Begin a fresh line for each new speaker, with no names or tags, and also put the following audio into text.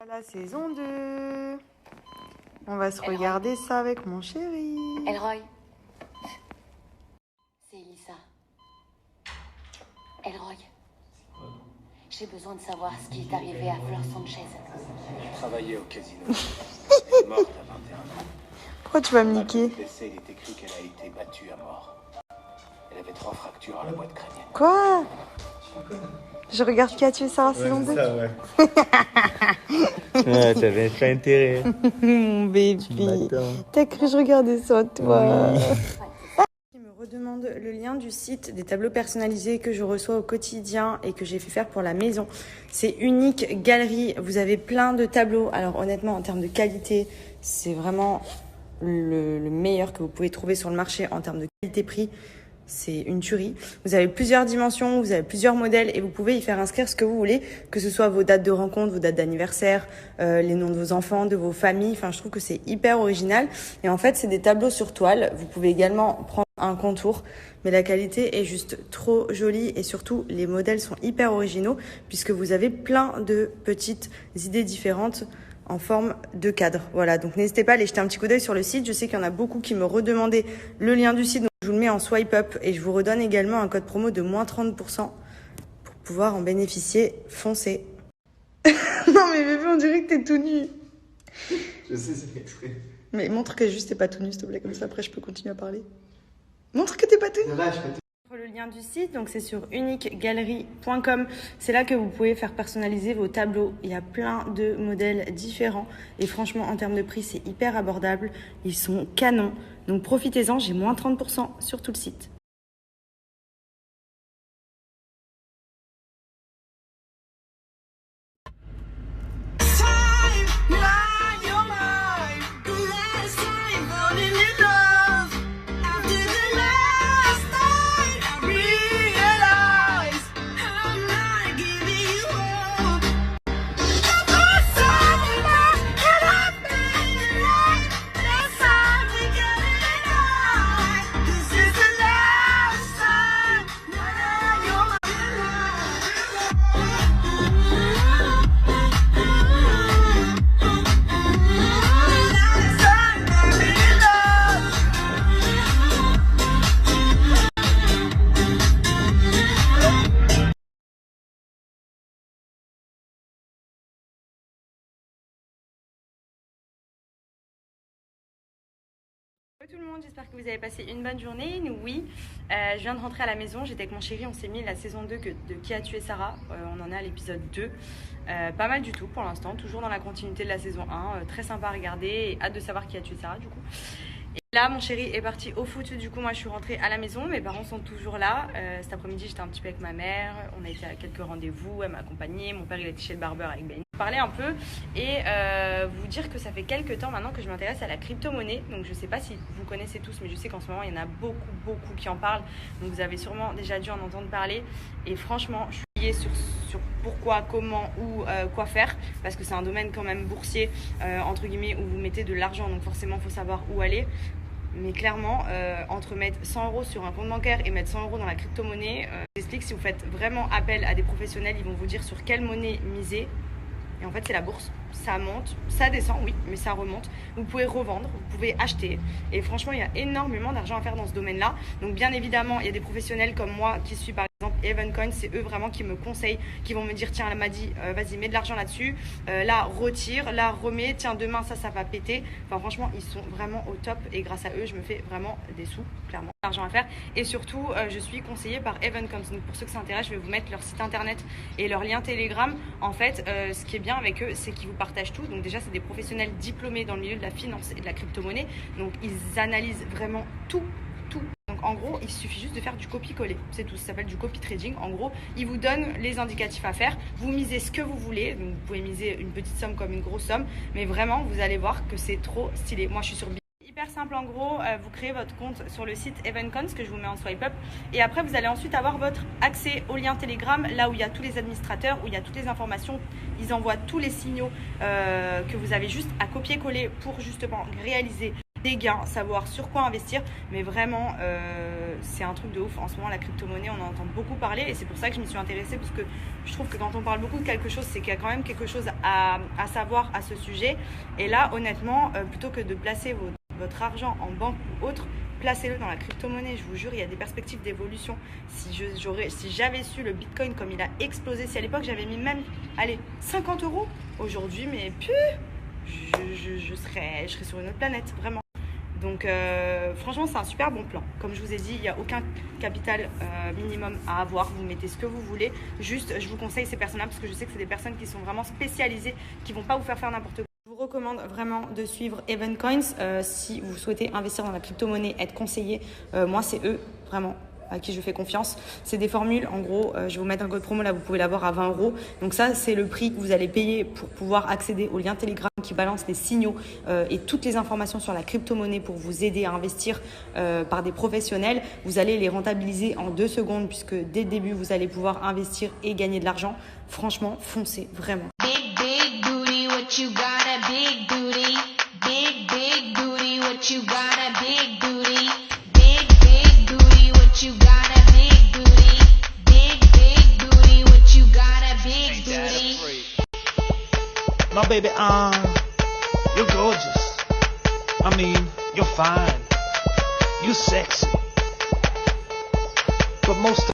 La saison 2. On va se regarder ça avec mon chéri.
Elroy. C'est Elissa. Elroy. J'ai besoin de savoir ce qui est arrivé à Fleur Sanchez.
Elle travaillait au casino. Elle est morte à 21 ans.
Pourquoi tu vas me niquer?
Dans le décès, il est écrit qu'elle a été battue à mort. Elle avait 3 fractures à la boîte crânienne.
Quoi? Je regarde qui a tué Sarah saison 2.
Ça, ouais. Ouais, t'avais pas intérêt.
Mon bébé. T'as cru que je regardais ça, toi?
Oui.
Il me redemande le lien du site des tableaux personnalisés que je reçois au quotidien et que j'ai fait faire pour la maison. C'est Unique Galerie. Vous avez plein de tableaux. Alors honnêtement, en termes de qualité, c'est vraiment le meilleur que vous pouvez trouver sur le marché en termes de qualité-prix. C'est une tuerie. Vous avez plusieurs dimensions, vous avez plusieurs modèles et vous pouvez y faire inscrire ce que vous voulez, que ce soit vos dates de rencontre, vos dates d'anniversaire, les noms de vos enfants, de vos familles. Enfin, je trouve que c'est hyper original. Et en fait, c'est des tableaux sur toile. Vous pouvez également prendre un contour, mais la qualité est juste trop jolie et surtout, les modèles sont hyper originaux puisque vous avez plein de petites idées différentes en forme de cadre. Voilà, donc n'hésitez pas à aller jeter un petit coup d'œil sur le site. Je sais qu'il y en a beaucoup qui me redemandaient le lien du site, donc je vous le mets en swipe up et je vous redonne également un code promo de moins 30% pour pouvoir en bénéficier. Foncez. Non mais bébé, on dirait que t'es tout nu.
Je sais, c'est fait exprès.
Mais montre que juste t'es pas tout nu, s'il te plaît, comme ça après je peux continuer à parler. Montre que t'es pas tout nu. Le lien du site, donc c'est sur uniquegalerie.com. C'est là que vous pouvez faire personnaliser vos tableaux. Il y a plein de modèles différents et franchement en termes de prix c'est hyper abordable. Ils sont canons, donc profitez-en. J'ai moins 30% sur tout le site. Bonjour tout le monde, j'espère que vous avez passé une bonne journée. Nous, oui. Je viens de rentrer à la maison, j'étais avec mon chéri, on s'est mis la saison 2 de Qui a tué Sarah. On en est à l'épisode 2. Pas mal du tout pour l'instant, toujours dans la continuité de la saison 1. Très sympa à regarder et hâte de savoir qui a tué Sarah du coup. Et là, mon chéri est parti au foot, du coup moi je suis rentrée à la maison, mes parents sont toujours là. Cet après-midi j'étais un petit peu avec ma mère, on a été à quelques rendez-vous, elle m'a accompagnée, mon père il était chez le barbeur avec Ben. Parler un peu et vous dire que ça fait quelques temps maintenant que je m'intéresse à la crypto-monnaie. Donc je sais pas si vous connaissez tous, mais je sais qu'en ce moment il y en a beaucoup qui en parlent. Donc vous avez sûrement déjà dû en entendre parler. Et franchement, je suis liée sur pourquoi, comment, où, quoi faire. Parce que c'est un domaine quand même boursier, entre guillemets, où vous mettez de l'argent. Donc forcément, il faut savoir où aller. Mais clairement, entre mettre 100 € sur un compte bancaire et mettre 100 € dans la crypto-monnaie, j'explique, si vous faites vraiment appel à des professionnels, ils vont vous dire sur quelle monnaie miser. Et en fait, c'est la bourse. Ça monte, ça descend, oui, mais ça remonte. Vous pouvez revendre, vous pouvez acheter. Et franchement, il y a énormément d'argent à faire dans ce domaine-là. Donc, bien évidemment, il y a des professionnels comme moi qui suis par exemple Evencoin. C'est eux vraiment qui me conseillent, qui vont me dire tiens, elle m'a dit, vas-y, mets de l'argent là-dessus. Là, retire, là, remets. Tiens, demain, ça va péter. Enfin, franchement, ils sont vraiment au top. Et grâce à eux, je me fais vraiment des sous, clairement. L'argent à faire. Et surtout, je suis conseillée par Evencoin. Donc, pour ceux que ça intéresse, je vais vous mettre leur site internet et leur lien Telegram. En fait, ce qui est bien avec eux, c'est qu'ils vous partagent tout. Donc déjà, c'est des professionnels diplômés dans le milieu de la finance et de la crypto-monnaie. Donc ils analysent vraiment tout. Donc en gros, il suffit juste de faire du copier-coller. C'est tout, ça s'appelle du copy trading. En gros, ils vous donnent les indicatifs à faire. Vous misez ce que vous voulez. Donc, vous pouvez miser une petite somme comme une grosse somme. Mais vraiment, vous allez voir que c'est trop stylé. Moi, je suis sur hyper simple en gros, vous créez votre compte sur le site Evencoin, que je vous mets en swipe up, et après vous allez ensuite avoir votre accès au lien Telegram, là où il y a tous les administrateurs, où il y a toutes les informations, ils envoient tous les signaux que vous avez juste à copier-coller pour justement réaliser des gains, savoir sur quoi investir. Mais vraiment c'est un truc de ouf. En ce moment, la crypto-monnaie, on en entend beaucoup parler et c'est pour ça que je m'y suis intéressée parce que je trouve que quand on parle beaucoup de quelque chose, c'est qu'il y a quand même quelque chose à savoir à ce sujet. Et là, honnêtement, plutôt que de placer votre argent en banque ou autre, placez-le dans la crypto-monnaie. Je vous jure, il y a des perspectives d'évolution. Si j'avais su le Bitcoin comme il a explosé, si à l'époque j'avais mis même, 50 €, aujourd'hui, mais je serais sur une autre planète, vraiment. Donc franchement, c'est un super bon plan. Comme je vous ai dit, il n'y a aucun capital minimum à avoir. Vous mettez ce que vous voulez. Juste, je vous conseille ces personnes-là parce que je sais que c'est des personnes qui sont vraiment spécialisées, qui ne vont pas vous faire n'importe quoi. Je vous recommande vraiment de suivre Evencoins si vous souhaitez investir dans la crypto-monnaie, être conseillé. Moi, c'est eux, vraiment, à qui je fais confiance. C'est des formules, en gros, je vais vous mettre un code promo, là, vous pouvez l'avoir à 20 €. Donc ça, c'est le prix que vous allez payer pour pouvoir accéder au lien Telegram qui balance les signaux et toutes les informations sur la crypto-monnaie pour vous aider à investir par des professionnels. Vous allez les rentabiliser en 2 secondes puisque dès le début, vous allez pouvoir investir et gagner de l'argent. Franchement, foncez, vraiment.
Big booty, what you got a big booty. Big booty, what you got a big booty. Big booty, what you got a big booty. Big booty, what you got a big booty.
My baby, you're gorgeous. I mean, you're fine. You're sexy. But most